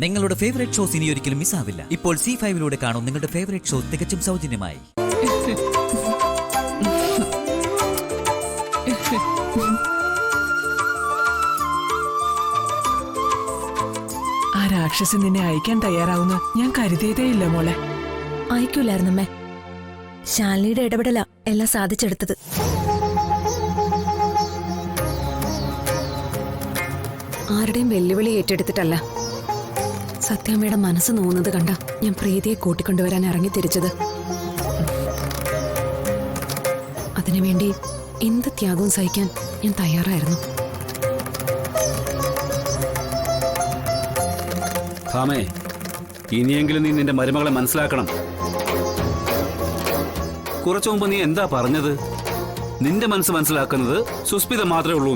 നിങ്ങളുടെ favourite shows ഇനി ഒരിക്കലും മിസ്സാവില്ല. ഇപ്പോൾ C5 കാണും നിങ്ങളുടെ ഫേവറേറ്റ് ഷോ തികച്ചും സൗജന്യമായി. ആ രാക്ഷസൻ നിന്നെ അയക്കാൻ തയ്യാറാവുന്ന ഞാൻ കരുതിയതേ ഇല്ല മോളെ. അയക്കൂലായിരുന്നമ്മേ. ശാലിനിയുടെ ഇടപെടല എല്ലാം സാധിച്ചെടുത്തത്. ആരുടെയും വെല്ലുവിളി ഏറ്റെടുത്തിട്ടല്ല. സത്യാമ്മയുടെ മനസ്സ് നോവുന്നത് കണ്ട ഞാൻ പ്രീതിയെ കൂട്ടിക്കൊണ്ടുവരാൻ ഇറങ്ങി തിരിച്ചത്. അതിനുവേണ്ടി എന്ത് ത്യാഗവും സഹിക്കാൻ ഞാൻ തയ്യാറായിരുന്നു. ഭാമേ, ഇനിയെങ്കിലും നീ നിന്റെ മരുമകളെ മനസ്സിലാക്കണം. കുറച്ചു മുമ്പ് നീ എന്താ പറഞ്ഞത്? നിന്റെ മനസ്സ് മനസ്സിലാക്കുന്നത് സുസ്മിത മാത്രമേ ഉള്ളൂ.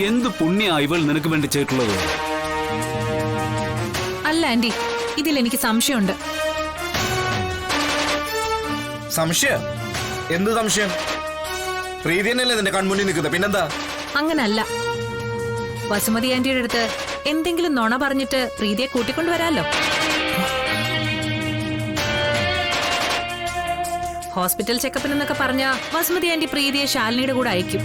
എന്ത് പുണ്യ ഇവൾ നിനക്ക് വേണ്ടി ചെയ്തിട്ടുള്ളത്? അല്ല ആന്റി, ഇതിൽ എനിക്ക് സംശയമുണ്ട്. സംശയം? എന്ത് സംശയം? പ്രീതി തന്നെയല്ലേ നിന്റെ കൺമുന്നിൽ നിൽക്കുന്നത്, പിന്നെന്താ? അങ്ങനല്ല. വസുമതി ആന്റിയുടെ അടുത്ത് എന്തെങ്കിലും നുണ പറഞ്ഞിട്ട് പ്രീതിയെ കൂട്ടിക്കൊണ്ടുവരാലോ. ഹോസ്പിറ്റൽ ചെക്കപ്പിനെന്നൊക്കെ പറഞ്ഞ വസുമതി ആന്റി പ്രീതിയെ ശാലിനിയുടെ കൂടെ അയക്കും.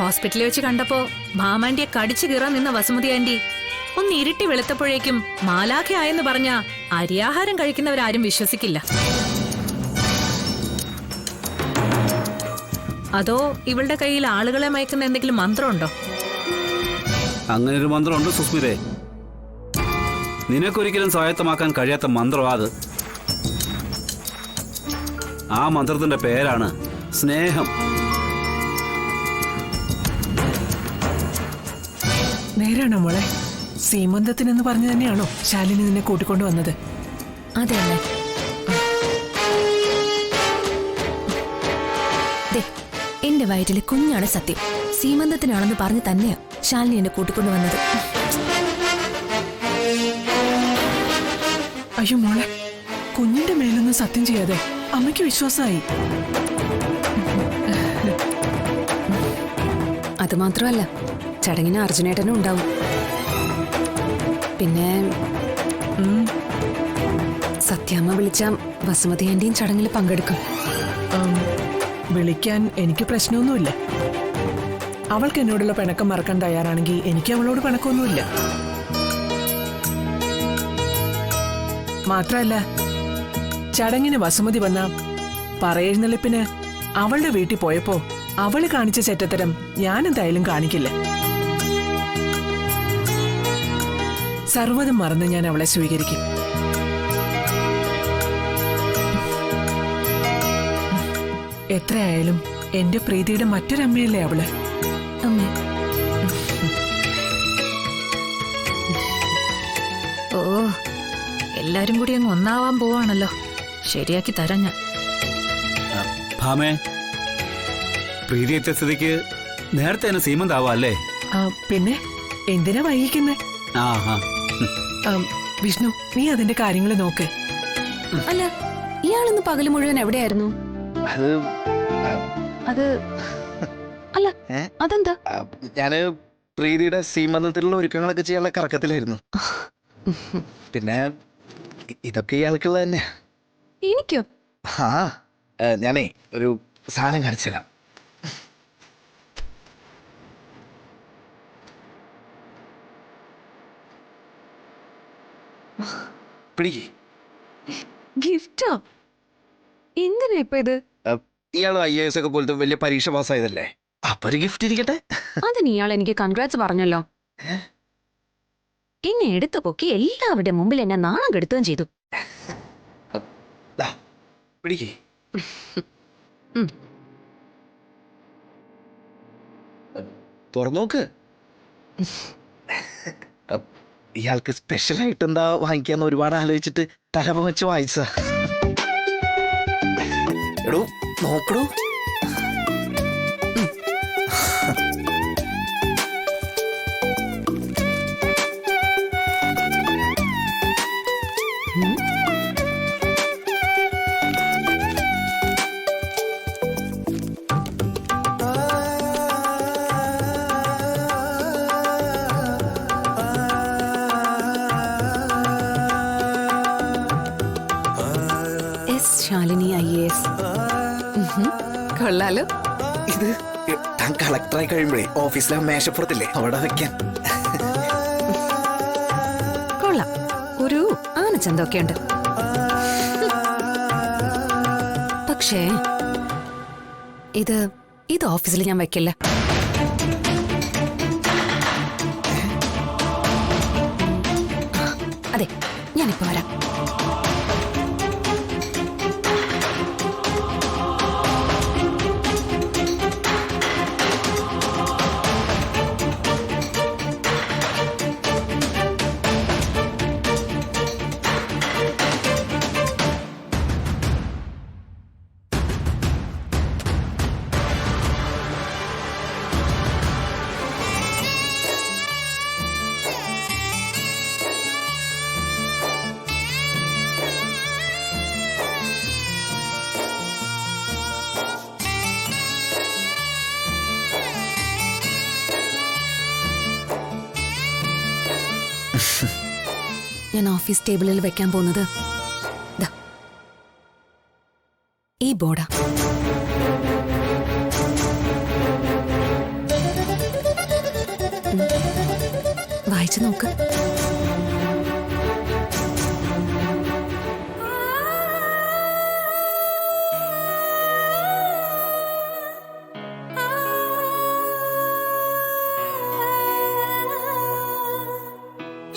ഹോസ്പിറ്റലിൽ വെച്ച് കണ്ടപ്പോ ഭാമാന്റിയെ കടിച്ചു കീറാൻ നിന്ന വസുമതി ആന്റി ഒന്ന് ഇരുട്ടി വെളുത്തപ്പോഴേക്കും മാലാഖയായെന്ന് പറഞ്ഞ അരിയാഹാരം കഴിക്കുന്നവരാരും വിശ്വസിക്കില്ല. അതോ ഇവളുടെ കയ്യിൽ ആളുകളെ മയക്കുന്ന എന്തെങ്കിലും മന്ത്രമുണ്ടോ? അങ്ങനെ ഒരു മന്ത്രമുണ്ട് സുസ്മിതേ. നിനക്കൊരിക്കലും സ്വായത്തമാക്കാൻ കഴിയാത്ത മന്ത്രമാ അത്. ആ മന്ത്രത്തിന്റെ പേരാണ് സ്നേഹം. നേരാണോ മോളെ? സീമന്തത്തിനെന്ന് പറഞ്ഞു തന്നെയാണോ ശാലിനി നിന്നെ കൂട്ടിക്കൊണ്ടു വന്നത്? അതെ അല്ലേ? എന്റെ വയറ്റിലെ കുഞ്ഞാണ് സത്യം. സീമന്തത്തിനാണെന്ന് പറഞ്ഞു തന്നെയാ ശാലിനി എന്നെ കൂട്ടിക്കൊണ്ടുവന്നത്. അയ്യോ മോളെ, കുഞ്ഞിന്റെ മേലൊന്നും സത്യം ചെയ്യാതെ അമ്മയ്ക്ക് വിശ്വാസമായി. അത് മാത്രമല്ല, ചടങ്ങിന് അർജുനേട്ടനും ഉണ്ടാവും. പിന്നെ സത്യാമ്മ വിളിച്ച വസുമതി ആന്റിയും ചടങ്ങിൽ പങ്കെടുക്കും. വിളിക്കാൻ എനിക്ക് പ്രശ്നമൊന്നുമില്ല. അവൾക്ക് എന്നോടുള്ള പിണക്കം മറക്കാൻ തയ്യാറാണെങ്കിൽ എനിക്ക് അവളോട് പിണക്കമൊന്നുമില്ല. മാത്രല്ല, ചടങ്ങിന് വസുമതി വന്ന പറയെഴുന്നള്ളിപ്പിന് അവളുടെ വീട്ടിൽ പോയപ്പോ അവള് കാണിച്ച ചെറ്റത്തരം ഞാനെന്തായാലും കാണിക്കില്ല. സർവ്വതും മറന്ന് ഞാൻ അവളെ സ്വീകരിക്കും. എത്രയായാലും എന്റെ പ്രീതിയുടെ മറ്റൊരമ്മയല്ലേ അവള്. അമ്മേ, ഓ, എല്ലാരും കൂടി അങ്ങ് ഒന്നാവാൻ പോവാണല്ലോ. ശരിയാക്കി തരാം ഞാൻ. ഭാമേ, പ്രീതി എത്തിയ സ്ഥിതിക്ക് നേരത്തെ തന്നെ സീമന്താവാ അല്ലേ? പിന്നെ എന്തിനാ വൈകിക്കുന്നേ? വിഷ്ണു, നീ അതിന്റെ കാര്യങ്ങൾ നോക്ക്. അല്ല, ഇയാളിന്ന് പകല് മുഴുവൻ എവിടെയായിരുന്നു? അത് അല്ല, അതെന്താ? ഞാന് പ്രീതിയുടെ സീമന്തത്തിലുള്ള ഒരുക്കങ്ങളൊക്കെ ചെയ്യാനുള്ള കറക്കത്തിലായിരുന്നു. പിന്നെ ഇതൊക്കെ ഇയാൾക്കുള്ള തന്നെ. എനിക്കോ? ആ, ഞാനേ ഒരു സാധനം കാണിച്ചുതരാം. പിടിക്ക്. ഗിഫ്റ്റോ? എന്തിനാ ഇപ്പൊ ഇത്? ഇയാൾ IAS ഒക്കെ പോലത്തെ വലിയ പരീക്ഷ പാസ്സായതല്ലേ, അപ്പൊ ഒരു ഗിഫ്റ്റ് ഇരിക്കട്ടെ. അതിന് ഇയാൾ എനിക്ക് കൺഗ്രാറ്റ്സ് പറഞ്ഞല്ലോ. എന്നെ എടുത്തു പൊക്കി എല്ലാവരുടെ മുമ്പിൽ എന്നെ നാണം കെടുത്തുകയും ചെയ്തു. പിടിക്ക്. തുറന്നോക്ക്. ഇയാൾക്ക് സ്പെഷ്യലായിട്ട് എന്താ വാങ്ങിക്കാന്ന് ഒരുപാട് ആലോചിച്ചിട്ട് തലപം വെച്ച് വായിച്ച. എടോ നോക്കടോ. കൊള്ളാലോ. ഇത് താൻ കളക്ടറായി കഴിയുമ്പോഴേ ഓഫീസിലെ മേശപ്പുറത്തില്ലേ അവിടെ വെക്കാൻ. കൊള്ളാം, ഒരു ആനച്ചന്തൊക്കെ ഉണ്ട്. പക്ഷേ ഇത് ഓഫീസിൽ ഞാൻ വെക്കില്ല. അതെ, ഞാനിപ്പോ വരാം. ഞാൻ ഓഫീസ് ടേബിളിൽ വെക്കാൻ പോകുന്നത് ദാ, ഈ ബോർഡാ. വായിച്ചു നോക്ക്.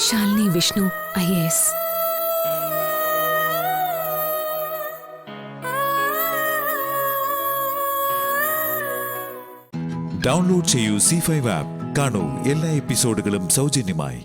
ശാലിനി വിഷ്ണു IAS. ഡൗൺലോഡ് ചെയ്യൂ C5 ആപ്പ്. കാണൂ എല്ലാ എപ്പിസോഡുകളും സൗജന്യമായി.